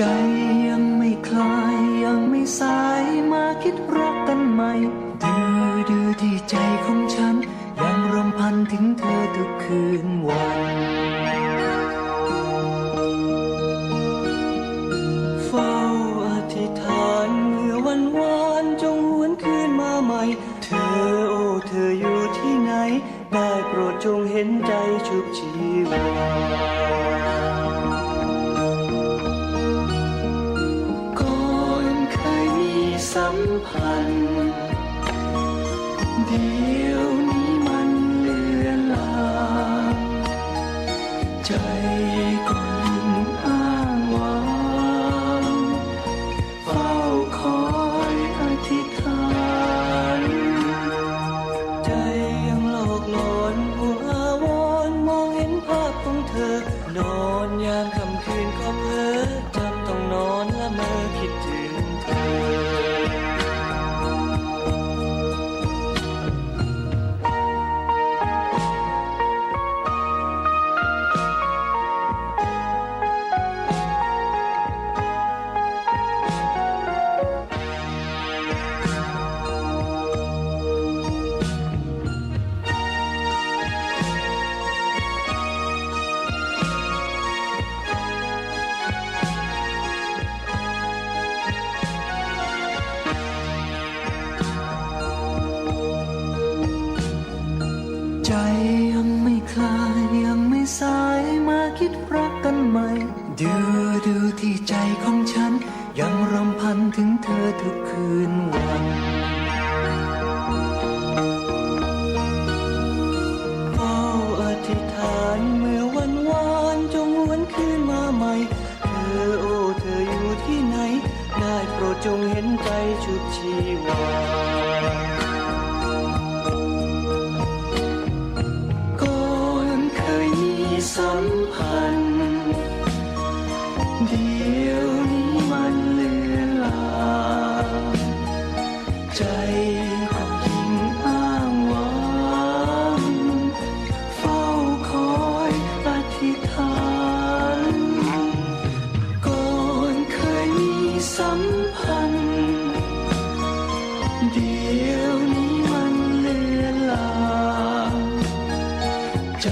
ใจยังไม่คลายยังไม่สายมาคิดรักกันใหม่ดื้อที่ใจของฉันยังรำพันถึงเธอทุกคืนวันเฝ้าอธิษฐานเมื่อวันวานจงหวนคืนมาใหม่เธอโอ้เธออยู่ที่ไหนได้โปรดจงเห็นใจชุบชีวาสัมพันธ์เดี๋ยวนี้มันเลือนลางใจก็ยิ่งอ้างว้างเฝ้าคอยอธิษฐานใจยังหลอกหลอนห่วงอาวรมองเห็นภาพของเธอนอนยามค่ำคืนก็เพ้อจำต้องนอนละเมอคิดถึงเธอใจยังไม่คลายยังไม่สายมาคิดรักกันใหม่ดื้อที่ใจของฉันยังรำพันถึงเธอทุกคืนวันเฝ้าอธิษฐานเมื่อวันวานจงหวนคืนมาใหม่เธอโอ้เธออยู่ที่ไหนได้โปรดจงเห็นใจชุบชีวาสัมพันธ์เดี๋ยวนี้มันเลือนลางใจก็ยิ่งอ้างว้างเฝ้าคอยอธิษฐานก่อนเคยมีสัมพันธ์เดี๋ยวนี้มันเลือนลางใจ